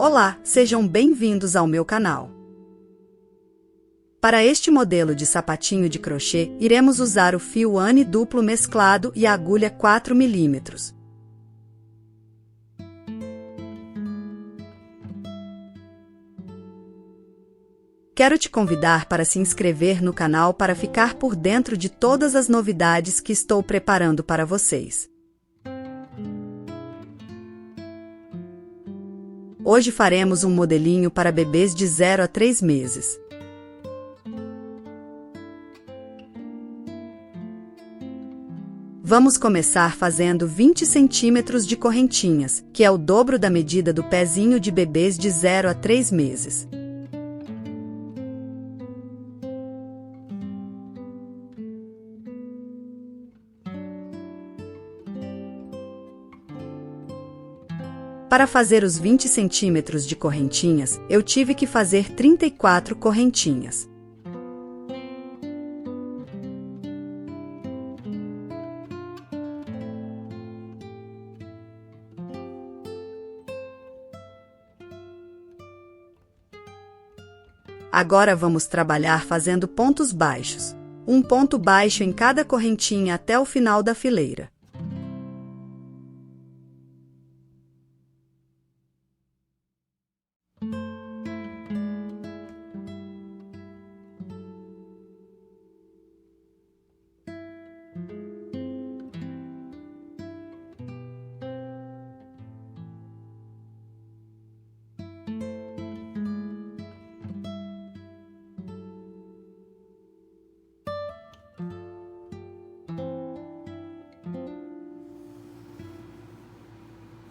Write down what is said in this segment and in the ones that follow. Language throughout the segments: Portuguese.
Olá, sejam bem-vindos ao meu canal. Para este modelo de sapatinho de crochê, iremos usar o fio Anne duplo mesclado e a agulha 4 mm. Quero te convidar para se inscrever no canal para ficar por dentro de todas as novidades que estou preparando para vocês. Hoje faremos um modelinho para bebês de 0 a 3 meses. Vamos começar fazendo 20 centímetros de correntinhas, que é o dobro da medida do pezinho de bebês de 0 a 3 meses. Para fazer os 20 centímetros de correntinhas, eu tive que fazer 34 correntinhas. Agora vamos trabalhar fazendo pontos baixos. Um ponto baixo em cada correntinha até o final da fileira.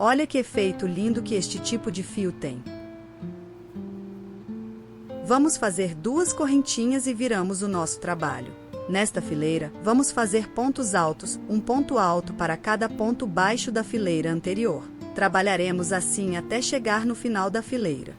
Olha que efeito lindo que este tipo de fio tem. Vamos fazer 2 correntinhas e viramos o nosso trabalho. Nesta fileira, vamos fazer pontos altos, um ponto alto para cada ponto baixo da fileira anterior. Trabalharemos assim até chegar no final da fileira.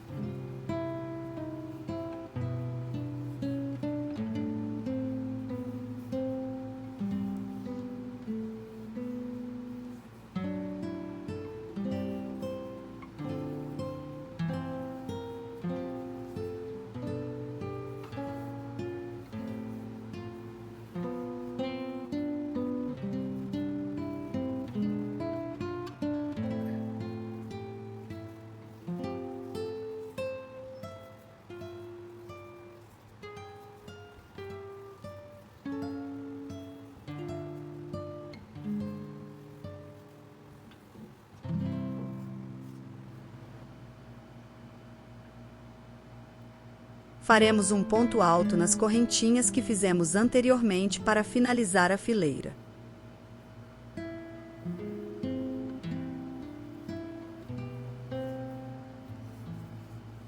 Faremos um ponto alto nas correntinhas que fizemos anteriormente para finalizar a fileira.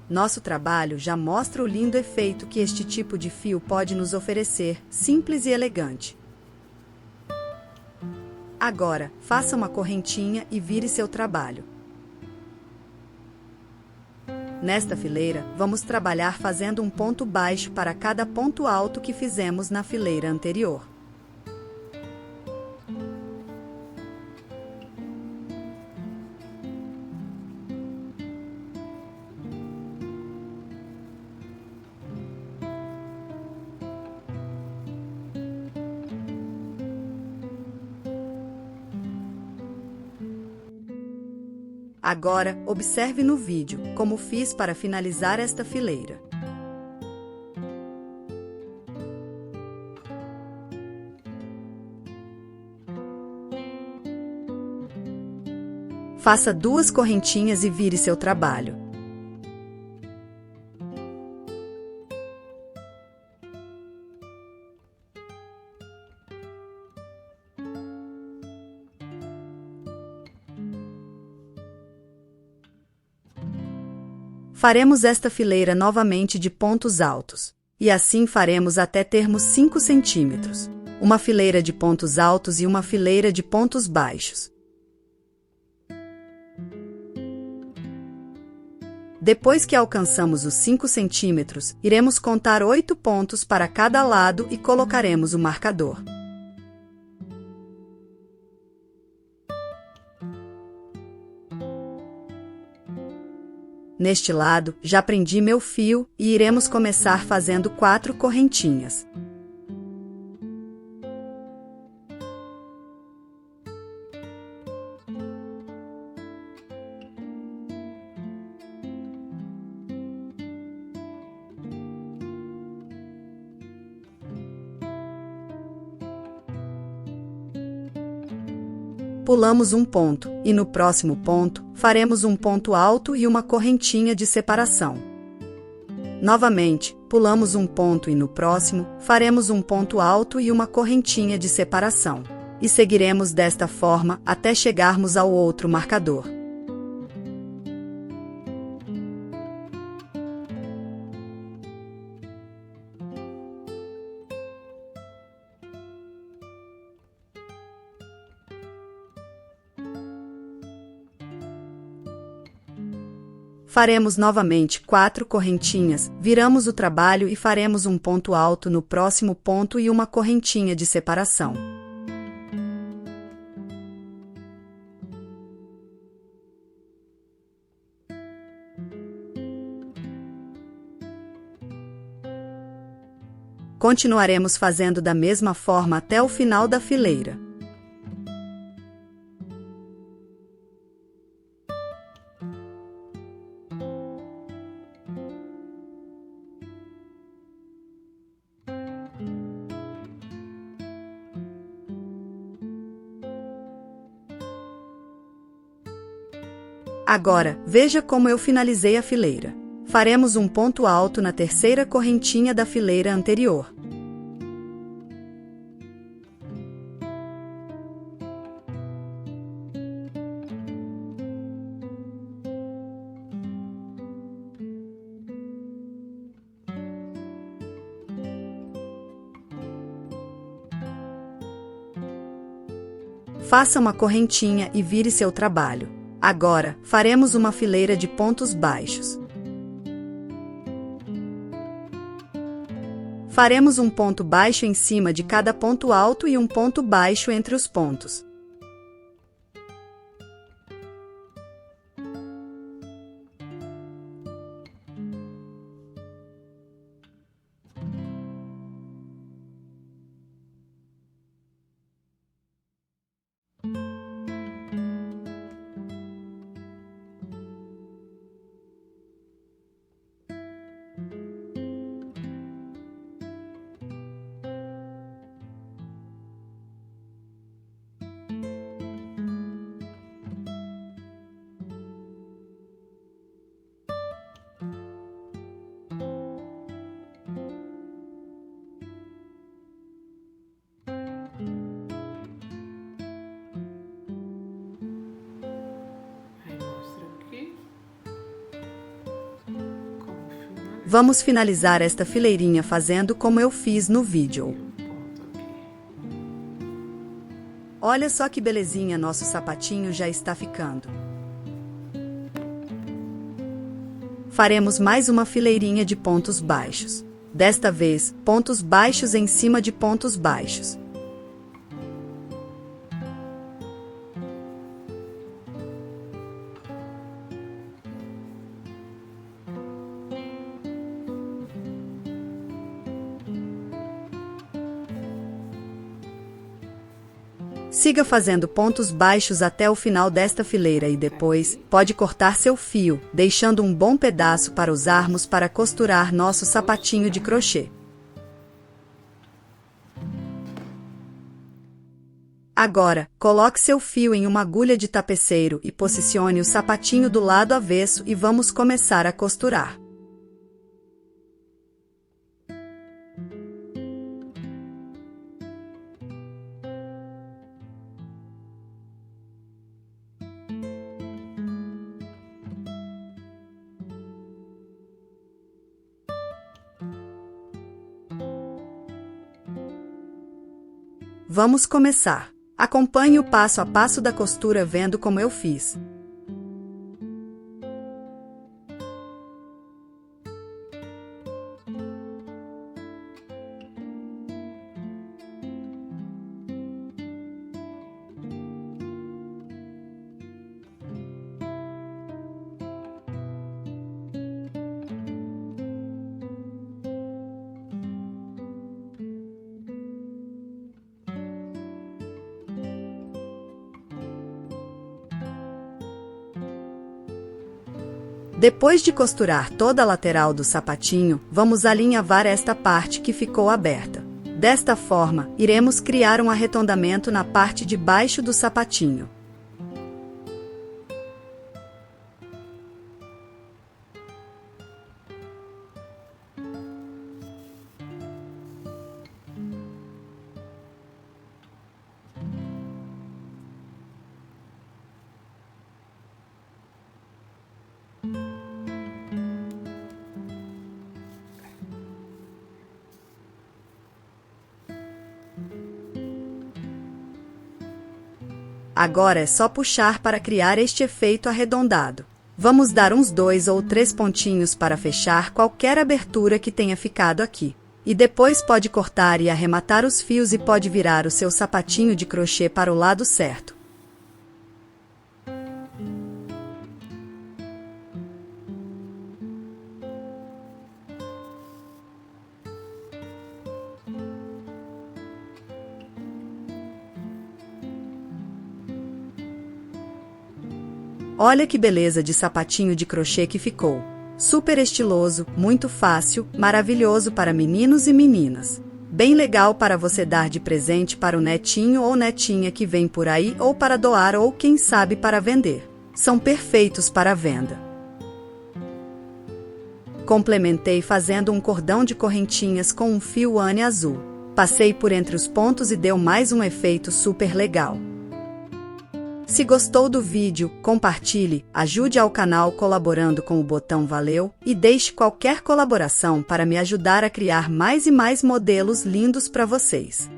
Nosso trabalho já mostra o lindo efeito que este tipo de fio pode nos oferecer, simples e elegante. Agora, faça uma correntinha e vire seu trabalho. Nesta fileira, vamos trabalhar fazendo um ponto baixo para cada ponto alto que fizemos na fileira anterior. Agora, observe no vídeo como fiz para finalizar esta fileira. Faça 2 correntinhas e vire seu trabalho. Faremos esta fileira novamente de pontos altos, e assim faremos até termos 5 centímetros, uma fileira de pontos altos e uma fileira de pontos baixos. Depois que alcançamos os 5 centímetros, iremos contar 8 pontos para cada lado e colocaremos o marcador. Neste lado, já prendi meu fio e iremos começar fazendo 4 correntinhas. Pulamos um ponto, e no próximo ponto, faremos um ponto alto e uma correntinha de separação. Novamente, pulamos um ponto e no próximo, faremos um ponto alto e uma correntinha de separação. E seguiremos desta forma até chegarmos ao outro marcador. Faremos novamente 4 correntinhas, viramos o trabalho e faremos um ponto alto no próximo ponto e uma correntinha de separação. Continuaremos fazendo da mesma forma até o final da fileira. Agora, veja como eu finalizei a fileira. Faremos um ponto alto na terceira correntinha da fileira anterior. Faça uma correntinha e vire seu trabalho. Agora, faremos uma fileira de pontos baixos. Faremos um ponto baixo em cima de cada ponto alto e um ponto baixo entre os pontos. Vamos finalizar esta fileirinha fazendo como eu fiz no vídeo. Olha só que belezinha nosso sapatinho já está ficando. Faremos mais uma fileirinha de pontos baixos. Desta vez, pontos baixos em cima de pontos baixos. Siga fazendo pontos baixos até o final desta fileira e depois, pode cortar seu fio, deixando um bom pedaço para usarmos para costurar nosso sapatinho de crochê. Agora, coloque seu fio em uma agulha de tapeceiro e posicione o sapatinho do lado avesso e vamos começar a costurar. Vamos começar. Acompanhe o passo a passo da costura vendo como eu fiz. Depois de costurar toda a lateral do sapatinho, vamos alinhavar esta parte que ficou aberta. Desta forma, iremos criar um arredondamento na parte de baixo do sapatinho. Agora é só puxar para criar este efeito arredondado. Vamos dar uns 2 ou 3 pontinhos para fechar qualquer abertura que tenha ficado aqui. E depois pode cortar e arrematar os fios e pode virar o seu sapatinho de crochê para o lado certo. Olha que beleza de sapatinho de crochê que ficou! Super estiloso, muito fácil, maravilhoso para meninos e meninas. Bem legal para você dar de presente para o netinho ou netinha que vem por aí ou para doar ou quem sabe para vender. São perfeitos para venda. Complementei fazendo um cordão de correntinhas com um fio ane azul. Passei por entre os pontos e deu mais um efeito super legal. Se gostou do vídeo, compartilhe, ajude ao canal colaborando com o botão valeu e deixe qualquer colaboração para me ajudar a criar mais e mais modelos lindos para vocês.